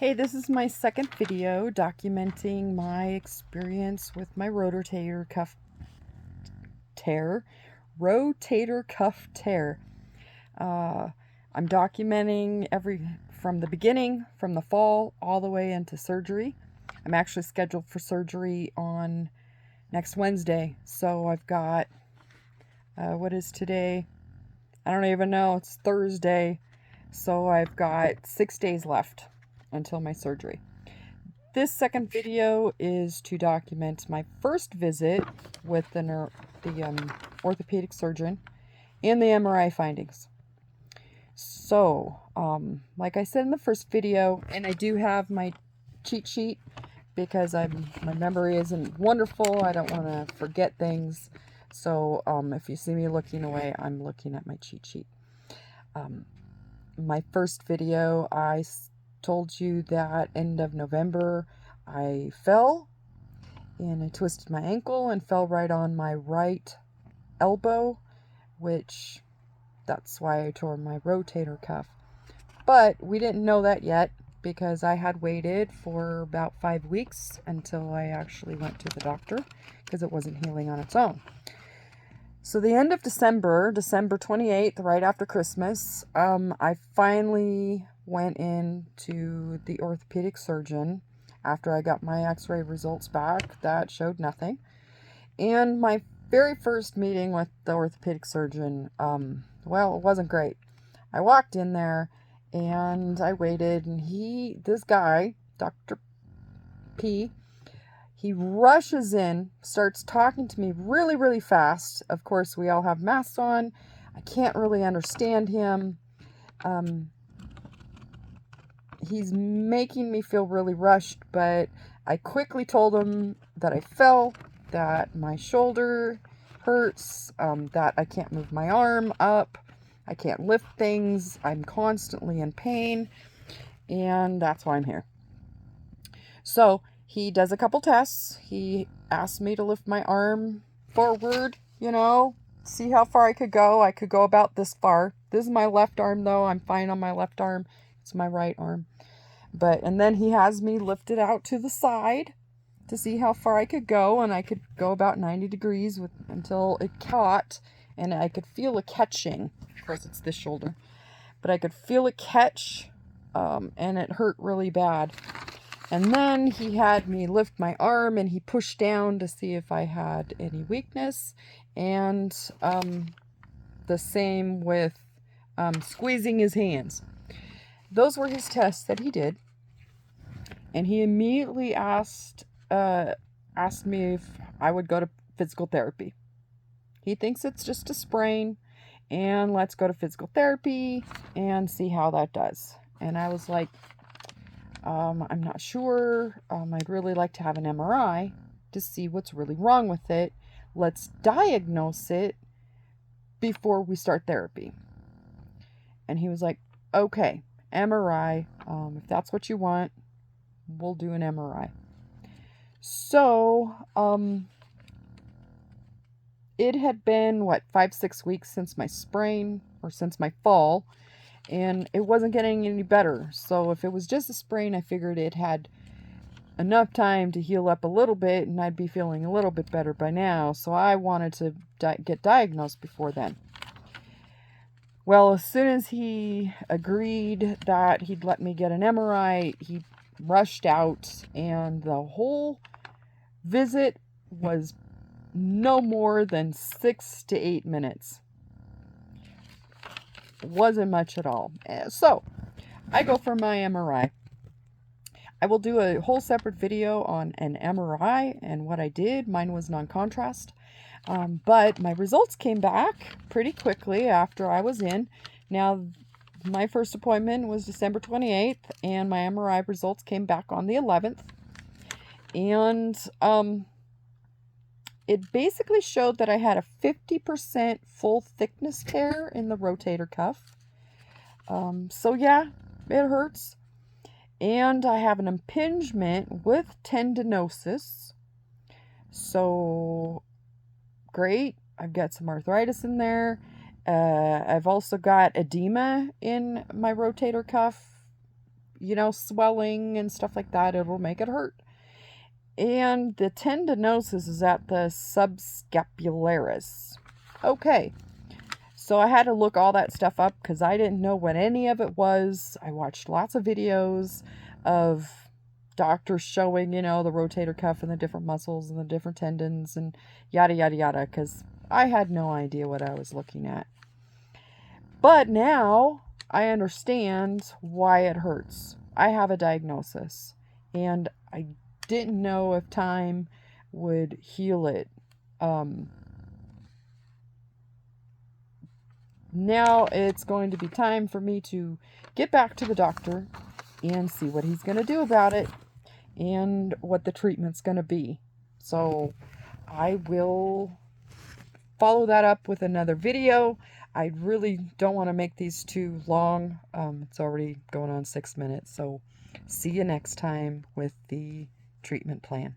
Hey, this is my second video documenting my experience with my rotator cuff tear. Rotator cuff tear. Uh, I'm documenting from the beginning, from the fall, all the way into surgery. I'm actually scheduled for surgery on next Wednesday. So I've got, what is today? I don't even know. It's Thursday. So I've got 6 days left until my surgery. This second video is to document my first visit with the orthopedic surgeon and the MRI findings. So, like I said in the first video, and I do have my cheat sheet because my memory isn't wonderful. I don't want to forget things. So, if you see me looking away, I'm looking at my cheat sheet. My first video, I told you that end of November I fell and I twisted my ankle and fell right on my right elbow, which that's why I tore my rotator cuff. But we didn't know that yet because I had waited for about 5 weeks until I actually went to the doctor because it wasn't healing on its own. So the end of December 28th, right after Christmas, I finally went in to the orthopedic surgeon after I got my x-ray results back that showed nothing. And my very first meeting with the orthopedic surgeon, well, it wasn't great. I walked in there and I waited, and this guy, Dr. P, he rushes in, starts talking to me really, really fast. Of course, we all have masks on. I can't really understand him. He's making me feel really rushed, but I quickly told him that I fell, that my shoulder hurts, that I can't move my arm up, I can't lift things, I'm constantly in pain, and that's why I'm here. So he does a couple tests. He asked me to lift my arm forward, see how far I could go. I could go about this far. This is my left arm, though. I'm fine on my left arm. It's my right arm. And then he has me lift it out to the side to see how far I could go, and I could go about 90 degrees until it caught, and I could feel a catching. Of course, it's this shoulder. But I could feel it catch, and it hurt really bad. And then he had me lift my arm, and he pushed down to see if I had any weakness. And the same with squeezing his hands. Those were his tests that he did. And he immediately asked me if I would go to physical therapy. He thinks it's just a sprain, and let's go to physical therapy and see how that does. And I was like, I'm not sure. I'd really like to have an MRI to see what's really wrong with it. Let's diagnose it before we start therapy. And he was like, okay, MRI. If that's what you want, we'll do an MRI. So, it had been, 5-6 weeks since my sprain, or since my fall, and it wasn't getting any better. So if it was just a sprain, I figured it had enough time to heal up a little bit, and I'd be feeling a little bit better by now. So I wanted to get diagnosed before then. Well, as soon as he agreed that he'd let me get an MRI, he rushed out, and the whole visit was no more than 6 to 8 minutes. Wasn't much at all. So I go for my MRI. I will do a whole separate video on an MRI and what I did. Mine was non-contrast. But my results came back pretty quickly after I was in. Now, my first appointment was December 28th, and my MRI results came back on the 11th. And it basically showed that I had a 50% full thickness tear in the rotator cuff. So yeah, it hurts. And I have an impingement with tendinosis. So great. I've got some arthritis in there. I've also got edema in my rotator cuff. you know, swelling and stuff like that. It'll make it hurt. And the tendinosis is at the subscapularis. Okay, so I had to look all that stuff up because I didn't know what any of it was. I watched lots of videos of doctors showing, you know, the rotator cuff and the different muscles and the different tendons and yada, yada, yada, because I had no idea what I was looking at. But now I understand why it hurts. I have a diagnosis, and I didn't know if time would heal it. Now it's going to be time for me to get back to the doctor and see what he's going to do about it and what the treatment's going to be. So I will follow that up with another video. I really don't want to make these too long. It's already going on 6 minutes. So see you next time with the treatment plan.